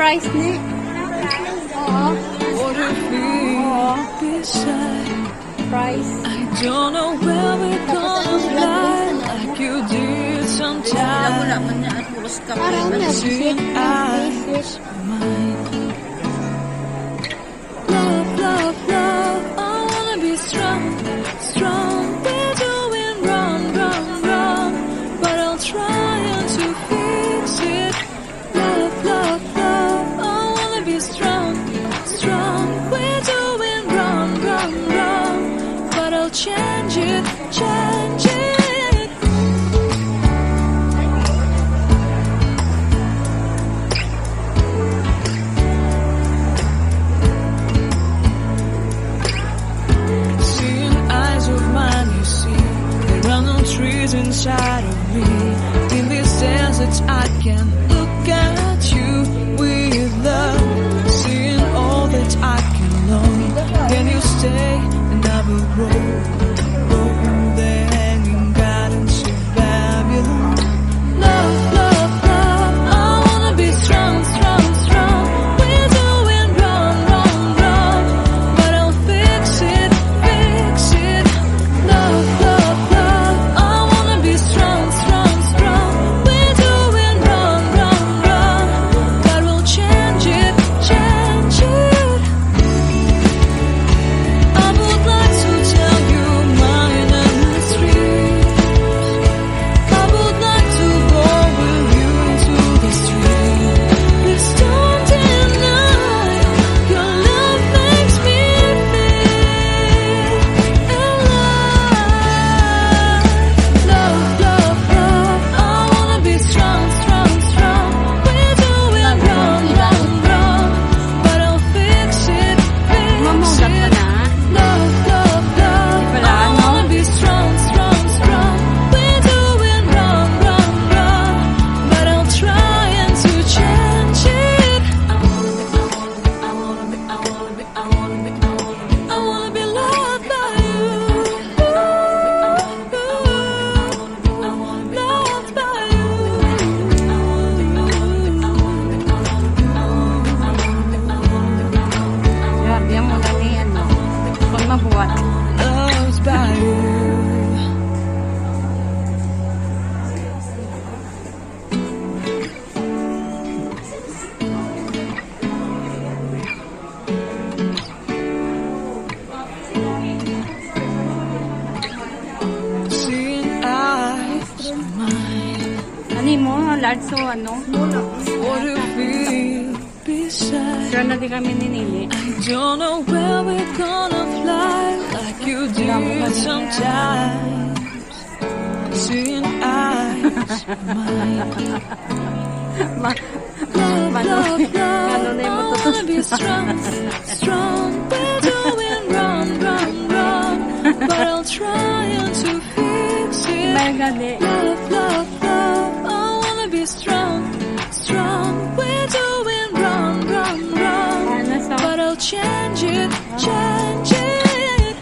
price ni. Oo. Price. I don't know where we're gonna fly like you did sometimes. Parang Seeing eyes of mine. Love, love, love, I wanna be strong, strong. We're doing wrong, wrong, wrong, but I'll try to fix it. Love, love, love, I wanna be strong, strong. We're doing wrong, wrong, wrong, but I'll change it, change it. Trees inside of me. In this desert I can look at you with love, seeing all that I can learn. Can you stay and I will grow the hanging gardens of Babylon. Love, love, love, I wanna be strong, strong, strong. We're doing wrong, wrong, wrong, but I'll fix it, fix it. Love, love, love, strong, strong, strong. We're doing wrong, wrong, wrong, but we'll change it, change it. I would like to tell you my mystery. I would like to go with you to the street. Please don't deny your love makes me feel alive. Love, love, love, I wanna be strong, strong, strong. We're doing wrong, wrong, wrong, but I'll fix it, fix it. Love, love, love, I wanna be strong, strong, strong. We're doing wrong, wrong, wrong, but I'll try to change it. I wanna be loved by you. Loved by you. Grabe mo lang ni ano. Kung mabuhat. Loved by you. Seeing eyes of mine. Ano mo? Large so ano? What do you feel beside? Sure na di kami ninili. I don't know where we're gonna fly like you did sometimes. Seeing eyes of mine. Love, love, love, I wanna be strong, strong. We're doing wrong, wrong, wrong, but I'll try to fix it. Love, love, love, I wanna be strong, strong. We're doing wrong, wrong, wrong, but I'll change it, change it.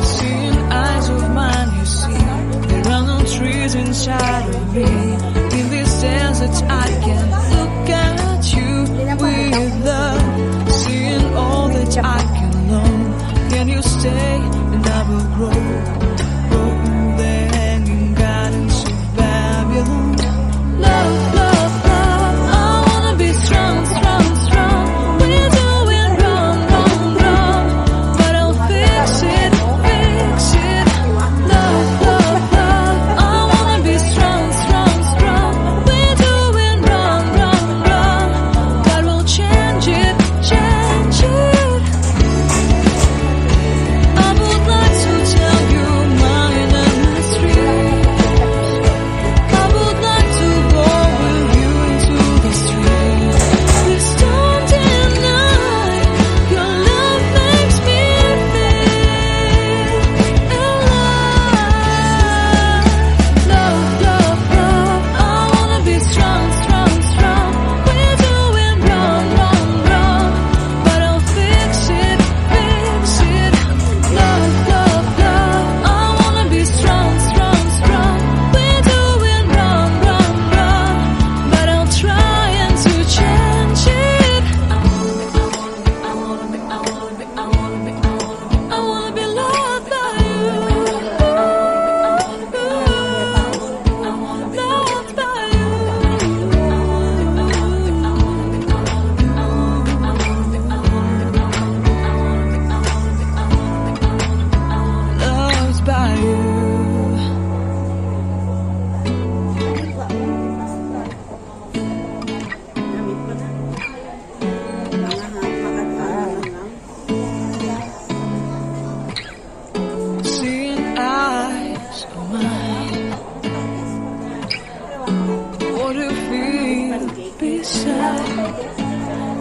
Seeing eyes of mine, you see, there are no trees inside of me. In this desert I can look at you with love, seeing all that I can learn. Can you stay and I will grow the hanging gardens of Babylon. Love, love, love, I wanna be strong, strong, strong. We're doing wrong, wrong, wrong, but I'll fix it, fix it. Love, love, love, I wanna be strong, strong, strong. We're doing beside.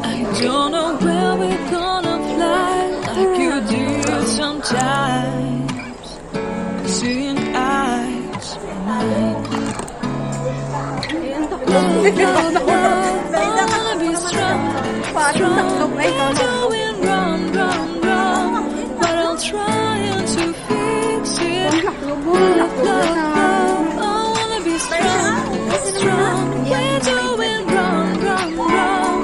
I don't know where we're gonna fly like you did sometimes. Seeing eyes of mine. I wanna be strong, strong. We're doing wrong, wrong, wrong. But I'll try to fix it. Love, love, love. I wanna be strong, strong. We're doing wrong, wrong, wrong.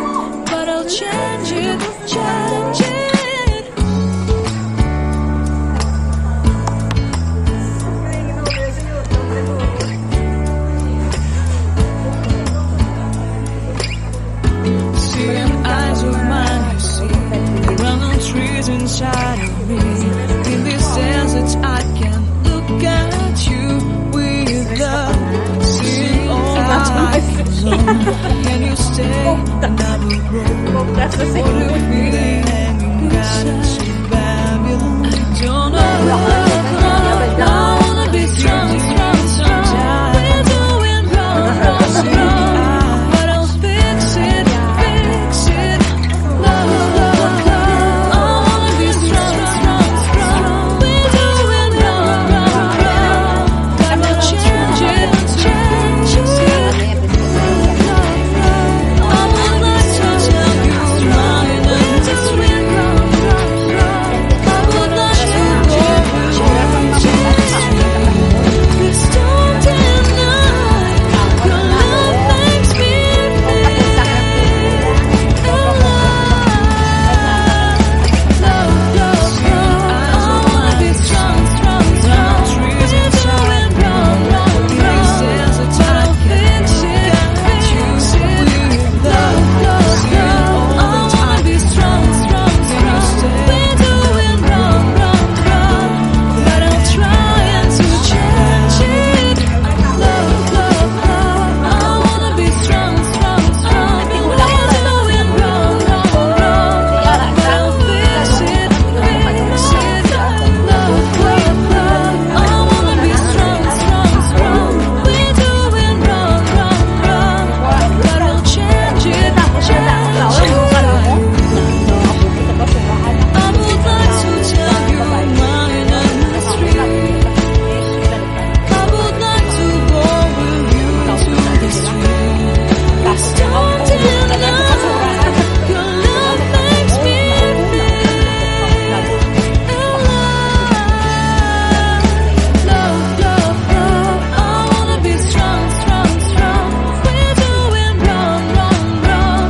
But I'll change it, change it. Seeing eyes of mine, you see, running trees inside of me. In this desert, I can look at you with love. Seeing all that I can learn. Can you stay and I will grow? What a feeling hanging out in Babylon. I don't know love. I wanna be strong, strong, strong. We're doing wrong, wrong, wrong. But I'll fix it, fix it. Love, love, love. I wanna be strong, strong, strong. We're doing wrong, wrong, wrong. But I'll change it, change it. I would like to tell you my name is sweet, wrong, wrong, wrong. I would like to go with you. Please don't deny your love makes me feel alive. Love, love, love. I wanna be strong, strong, strong. We're doing wrong, wrong, wrong. I'll fix it, fix it. Love, love, love. I wanna be strong, strong, strong. We're doing wrong, wrong, wrong. But I'll try to change it. Love, love, love. I wanna be strong, strong, strong. We're doing wrong, wrong, wrong. But I'll fix it, fix it. Love, love, love. I wanna be strong, strong, strong. We're doing wrong, wrong, wrong. But I'll change it, change it. I would like to tell you my industry. I would like to go with you to the street. Please don't deny your love makes me feel alive. Love, love, love. I wanna be strong, strong, strong. We're doing wrong, wrong, wrong.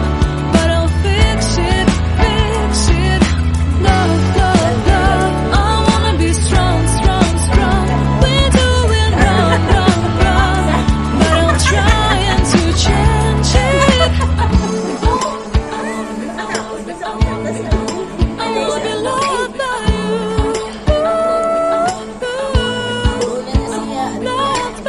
But I'll fix it, fix it. Love, love, love. I wanna be strong, strong, strong. We're doing wrong, wrong, wrong. But I'm trying to change it. I wanna be loved by you. Loved by you. Loved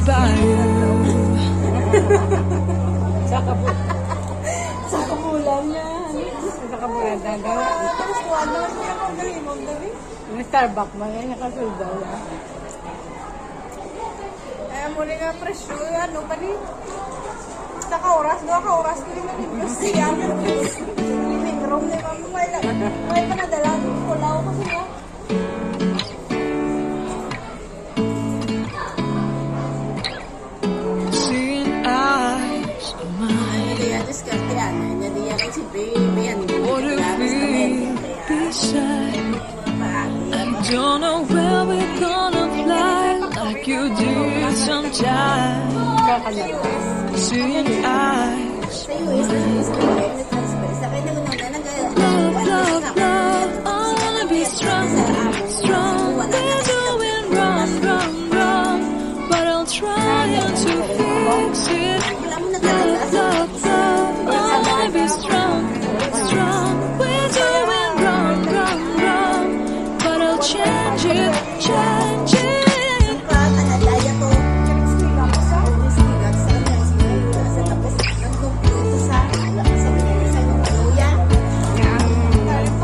by you. Sa kabulan yan. Sa kabulan gagawa. Tapos kuha naman niya ang galing mo, galing. Yung Starbucks mo, yan nakasuldaw yan. Ay, muli nga presyo, ano pa ni? Sa kauras, 2 kauras, hindi mo rin plus siya. Living room, di ba? May panadala, kulaw ko sila. Seeing eyes of mine. Hindi yan, diskarte yan. Hindi yan, si baby, yan. What a feel beside. I don't know where we're gonna fly like you did sometimes. Seeing eyes. Sa US, transfer. Sa kanya ko nung Love, love, love. I wanna be strong, strong. We're doing wrong, wrong, wrong. But I'll try to fix it. Love, love, love. I wanna be strong, strong. We're doing wrong, wrong, wrong. But I'll change it, change it.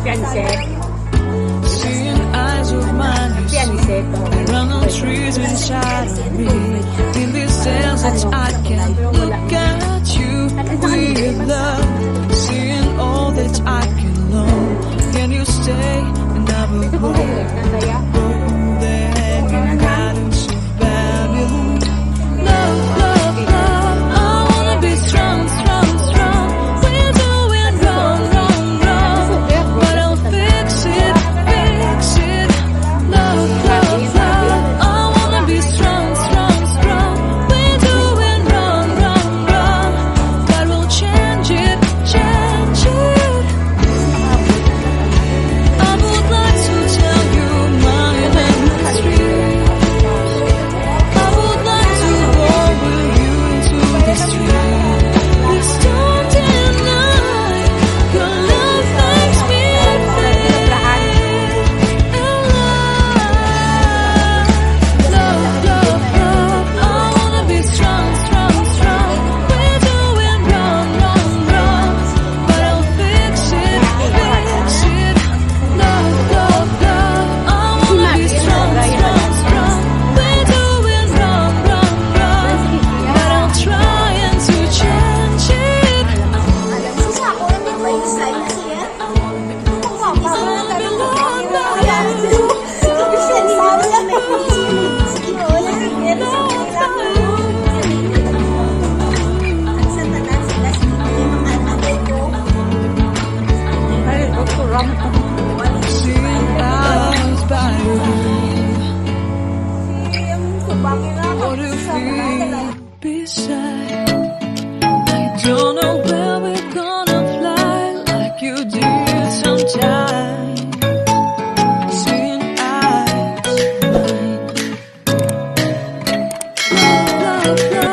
Fiancé. inside of me. In this dance I can look at you with love, seeing all that I can know. Can you stay and I will go there in the gardens of Babylon. Love, love, love, I wanna be strong, strong, strong. We're doing wrong, wrong, wrong, but I'll fix it, fix it. Love, love, love, I wanna be strong, strong, strong. We're doing wrong, wrong, wrong, but we'll change it, change it. I would like to tell you my history. I would like to go with you into the street. Please don't deny your love makes me feel alive. Love, love, love, I wanna be strong, strong, strong. We're doing wrong, wrong, wrong, but I'll fix it, fix it. Love, love, love, I wanna be strong, strong, strong. We're doing wrong, wrong, wrong, but I'm trying to change it. Susah ako lang yung may style na siya. Kung mapapala na tayo ng kaya. Kasi sabi na may sige, wala rin. Ang satanan sila sige, mga anak ko. Ay, ram. Seeing eyes by you, Yung subangin na ako. what do you feel beside? I don't know.